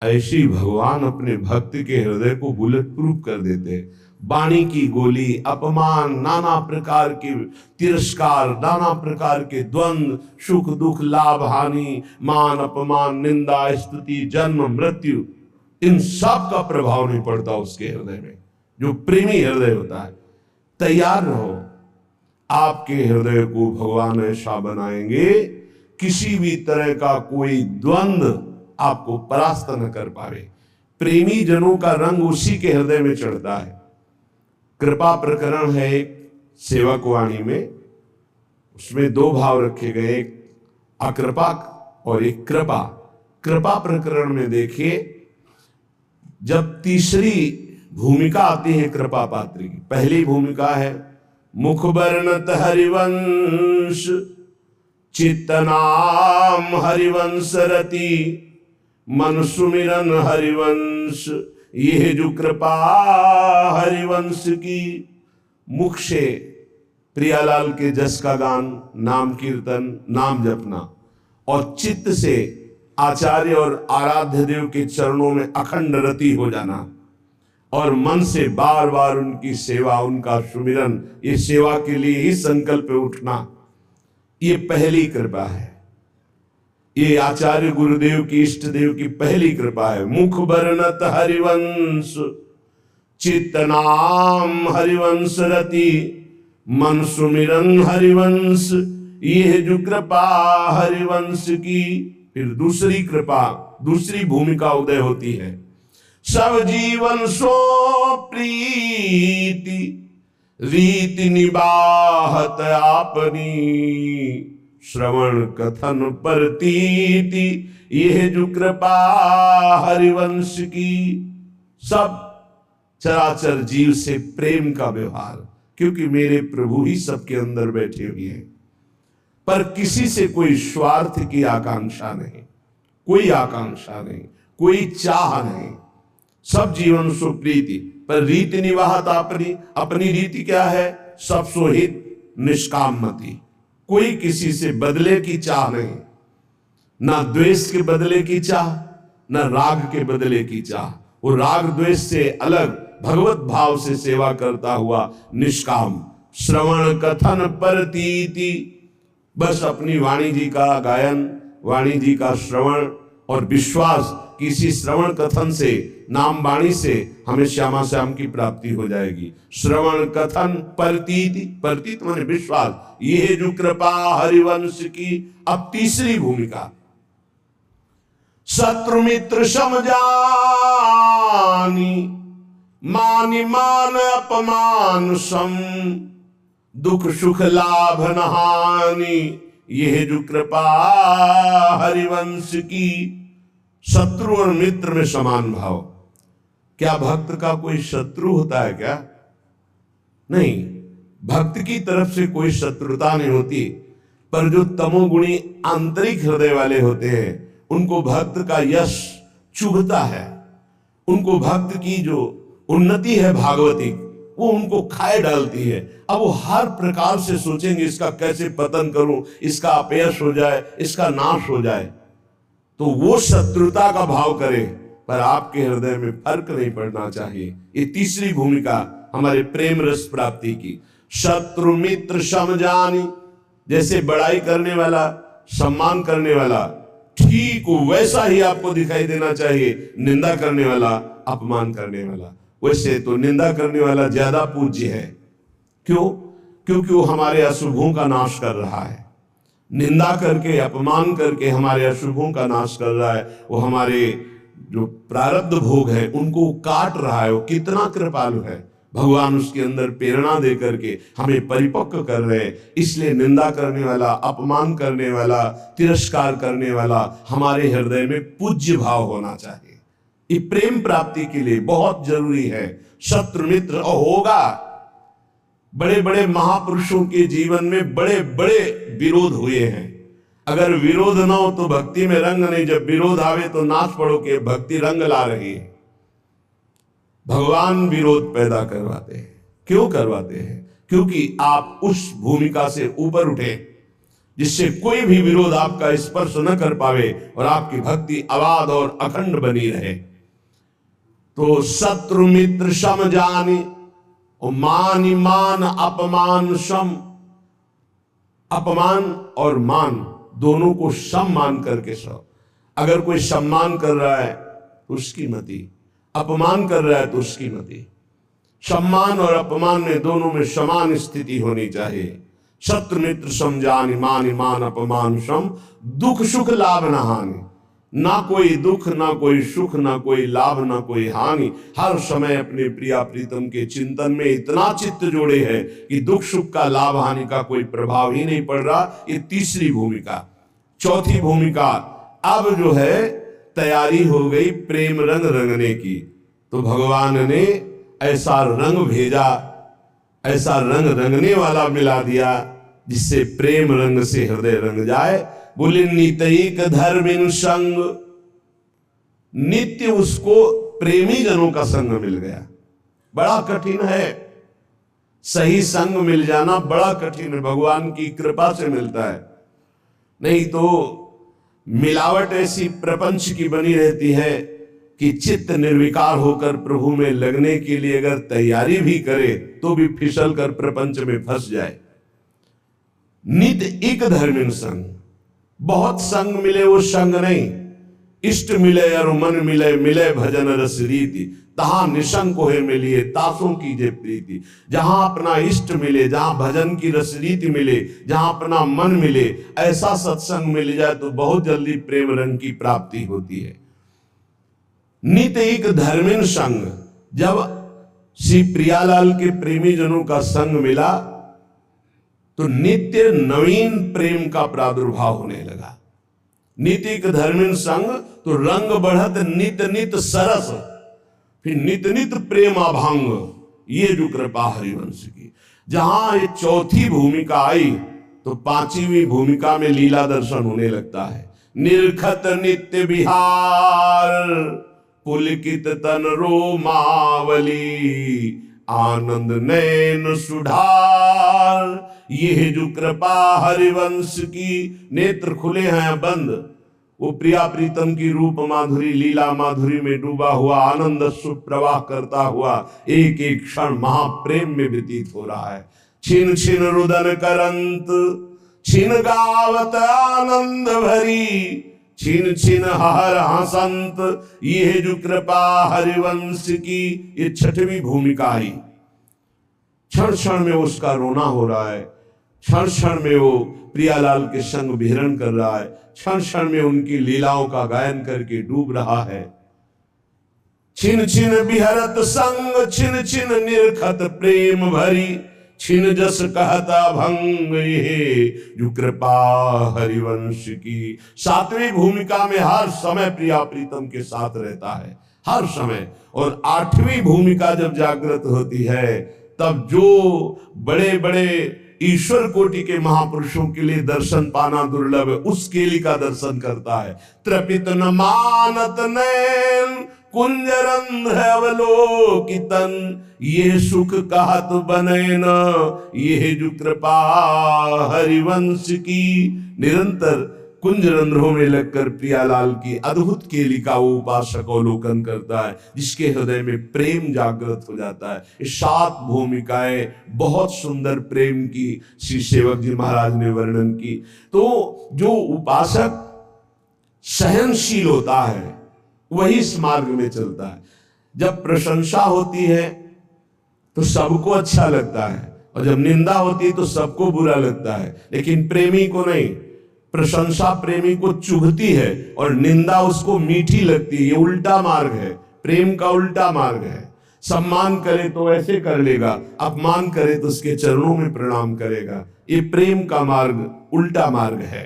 ऐसी भगवान अपने भक्त के हृदय को बुलेट प्रूफ कर देते हैं। वाणी की गोली, अपमान, नाना प्रकार के तिरस्कार, नाना प्रकार के द्वंद्व, सुख दुख, लाभ हानि, मान अपमान, निंदा स्तुति, जन्म मृत्यु, इन सब का प्रभाव नहीं पड़ता उसके हृदय में। जो प्रेमी हृदय होता है, तैयार रहो, आपके हृदय को भगवान ऐसा बनाएंगे किसी भी तरह का कोई द्वंद्व आपको परास्त न कर पावे। प्रेमी जनों का रंग उसी के हृदय में चढ़ता है। कृपा प्रकरण है एक सेवक वाणी में, उसमें दो भाव रखे गए, एक अकृपा और एक कृपा। कृपा प्रकरण में देखिए, जब तीसरी भूमिका आती है कृपा पात्र की, पहली भूमिका है मुख वर्णत हरिवंश, चित्तनाम हरिवंश रति, मन सुमिरन हरिवंश, यह जो कृपा हरिवंश की। मुख से प्रियालाल के जस का गान, नाम कीर्तन, नाम जपना, और चित्त से आचार्य और आराध्य देव के चरणों में अखंड रति हो जाना, और मन से बार बार उनकी सेवा, उनका सुमिरन, ये सेवा के लिए ही संकल्प उठना, ये पहली कृपा है। ये आचार्य गुरुदेव की, इष्ट देव की पहली कृपा है। मुख वर्णत हरिवंश, चित्त नाम हरिवंश रति, मन सुमिरन हरिवंश, ये जो कृपा हरिवंश की। फिर दूसरी कृपा, दूसरी भूमिका उदय होती है। सब जीवन सो प्रीति, रीति निबाहत आपनी, श्रवण कथन परतीति, यह जो कृपा हरिवंश की। सब चराचर जीव से प्रेम का व्यवहार, क्योंकि मेरे प्रभु ही सबके अंदर बैठे हुए हैं, पर किसी से कोई स्वार्थ की आकांक्षा नहीं, कोई आकांक्षा नहीं, कोई चाह नहीं। सब जीवन सुप्रीति, पर रीति निवाहत अपनी, अपनी रीति क्या है? सब सोहित निष्कामति, कोई किसी से बदले की चाह नहीं, ना द्वेष के बदले की चाह, ना राग के बदले की चाह। वो राग द्वेष से अलग भगवत भाव से सेवा करता हुआ निष्काम। श्रवण कथन परतीति, बस अपनी वाणी जी का गायन, वाणी जी का श्रवण और विश्वास, किसी श्रवण कथन से, नाम वाणी से हमें श्यामा श्याम की प्राप्ति हो जाएगी। श्रवण कथन परतीति, परतीत माने विश्वास, ये जो कृपा हरिवंश की। अब तीसरी भूमिका, शत्रु मित्र समझानी, मानि मान अपमान सम, दुख सुख लाभ न हानि, यह जो कृपा हरिवंश की। शत्रु और मित्र में समान भाव। क्या भक्त का कोई शत्रु होता है क्या? नहीं, भक्त की तरफ से कोई शत्रुता नहीं होती, पर जो तमोगुणी आंतरिक हृदय वाले होते हैं, उनको भक्त का यश चुभता है, उनको भक्त की जो उन्नति है भागवती, वो उनको खाए डालती है। अब वो हर प्रकार से सोचेंगे इसका कैसे पतन करूं, इसका अपयश हो जाए, इसका नाश हो जाए, तो वो शत्रुता का भाव करे, पर आपके हृदय में फर्क नहीं पड़ना चाहिए। ये तीसरी भूमिका हमारे प्रेम रस प्राप्ति की। शत्रु मित्र समझानी, जैसे बड़ाई करने वाला, सम्मान करने वाला, ठीक वैसा ही आपको दिखाई देना चाहिए निंदा करने वाला, अपमान करने वाला। वैसे तो निंदा करने वाला ज्यादा पूज्य है। क्यों? क्योंकि वो हमारे अशुभों का नाश कर रहा है। निंदा करके, अपमान करके हमारे अशुभों का नाश कर रहा है। वो हमारे जो प्रारब्ध भोग है उनको काट रहा है। वो कितना कृपालु है, भगवान उसके अंदर प्रेरणा दे करके हमें परिपक्व कर रहे हैं। इसलिए निंदा करने वाला, अपमान करने वाला, तिरस्कार करने वाला हमारे हृदय में पूज्य भाव होना चाहिए। ये प्रेम प्राप्ति के लिए बहुत जरूरी है। शत्रु मित्र होगा, बड़े बड़े महापुरुषों के जीवन में बड़े बड़े विरोध हुए हैं। अगर विरोध ना हो तो भक्ति में रंग नहीं, जब विरोध आवे तो नाच पड़ो के भक्ति रंग ला रही है। भगवान विरोध पैदा करवाते हैं। क्यों करवाते हैं? क्योंकि आप उस भूमिका से ऊपर उठे। जिससे कोई भी विरोध आपका स्पर्श न कर पावे और आपकी भक्ति अबाध और अखंड बनी रहे। तो शत्रु मित्र सम जानी और मान मान अपमान सम, अपमान और मान दोनों को सम मान करके सो। अगर कोई सम्मान कर रहा है तो उसकी मति, अपमान कर रहा है तो उसकी मति। सम्मान और अपमान में दोनों में समान स्थिति होनी चाहिए। शत्रु मित्र सम जानि मान मान अपमान सम, दुख सुख लाभ न हानि। ना कोई दुख ना कोई सुख ना कोई लाभ ना कोई हानि। हर समय अपने प्रिया प्रीतम के चिंतन में इतना चित्त जोड़े है कि दुख सुख का लाभ हानि का कोई प्रभाव ही नहीं पड़ रहा। ये तीसरी भूमिका। चौथी भूमिका, अब जो है तैयारी हो गई प्रेम रंग रंगने की। तो भगवान ने ऐसा रंग भेजा, ऐसा रंग रंगने वाला मिला दिया जिससे प्रेम रंग से हृदय रंग जाए। बोले नितैक धर्मिन संग, नित्य उसको प्रेमी जनों का संग मिल गया। बड़ा कठिन है, सही संग मिल जाना बड़ा कठिन है, भगवान की कृपा से मिलता है। नहीं तो मिलावट ऐसी प्रपंच की बनी रहती है कि चित्त निर्विकार होकर प्रभु में लगने के लिए अगर तैयारी भी करे तो भी फिसल कर प्रपंच में फंस जाए। नित एक धर्मिन संग, बहुत संग मिले वो संग नहीं। इष्ट मिले और मन मिले, मिले भजन रस रीति। तहां निशंक होए मिलिए तासों की जे प्रीति। जहां अपना इष्ट मिले, जहां भजन की रस रीति मिले, जहां अपना मन मिले, ऐसा सत्संग मिल जाए तो बहुत जल्दी प्रेम रंग की प्राप्ति होती है। नित एक धर्मिन संग, जब श्री प्रियालाल के प्रेमी जनों का संग मिला तो नित्य नवीन प्रेम का प्रादुर्भाव होने लगा। नित एक धर्मिन संग तो रंग बढ़त नित नित सरस, फिर नित नित प्रेम अभंग। ये जो कृपा हरिवंश की। जहां ये चौथी भूमिका आई तो पांचवी भूमिका में लीला दर्शन होने लगता है। निर्खत नित्य विहार, पुलकित तन रोमावली, आनंद नैन सुधार। ये जो कृपा हरिवंश की। नेत्र खुले हैं बंद, वो प्रिया प्रीतम की रूप माधुरी लीला माधुरी में डूबा हुआ आनंद सुप्रवाह करता हुआ एक एक क्षण महाप्रेम में व्यतीत हो रहा है। छिन छिन रुदन करंत, छिन गावत आनंद भरी, छिन छिन हर हसंत। ये जो कृपा हरिवंश की। ये छठवीं भूमिका आई। क्षण क्षण में उसका रोना हो रहा है, क्षण क्षण में वो प्रियालाल के संग विहरण कर रहा है, क्षण क्षण में उनकी लीलाओं का गायन करके डूब रहा है। छिन छिन बिहरत संग, छिन छिन निर्खत प्रेम भरी, छिन जस कहता भंग। ये जो कृपा हरिवंश की। सातवीं भूमिका में हर समय प्रिया प्रीतम के साथ रहता है, हर समय। और आठवीं भूमिका जब जागृत होती है तब जो बड़े बड़े ईश्वर कोटि के महापुरुषों के लिए दर्शन पाना दुर्लभ है, उस केली का दर्शन करता है। त्रपित न मानत नैन, कुंजरंध्र अवलोकितन। ये सुख कहत बने न, ये जो कृपा हरिवंश की। निरंतर कुंजरंध्रों में लगकर प्रियालाल की अद्भुत केली का वो उपासक अवलोकन करता है, जिसके हृदय में प्रेम जागृत हो जाता है। ये 7 भूमिकाएं बहुत सुंदर प्रेम की श्री सेवक जी महाराज ने वर्णन की। तो जो उपासक सहनशील होता है वही इस मार्ग में चलता है। जब प्रशंसा होती है तो सबको अच्छा लगता है, और जब निंदा होती है तो सबको बुरा लगता है, लेकिन प्रेमी को नहीं। प्रशंसा प्रेमी को चुभती है और निंदा उसको मीठी लगती है। ये उल्टा मार्ग है, प्रेम का उल्टा मार्ग है। सम्मान करे तो ऐसे कर लेगा, अपमान करे तो उसके चरणों में प्रणाम करेगा। ये प्रेम का मार्ग उल्टा मार्ग है।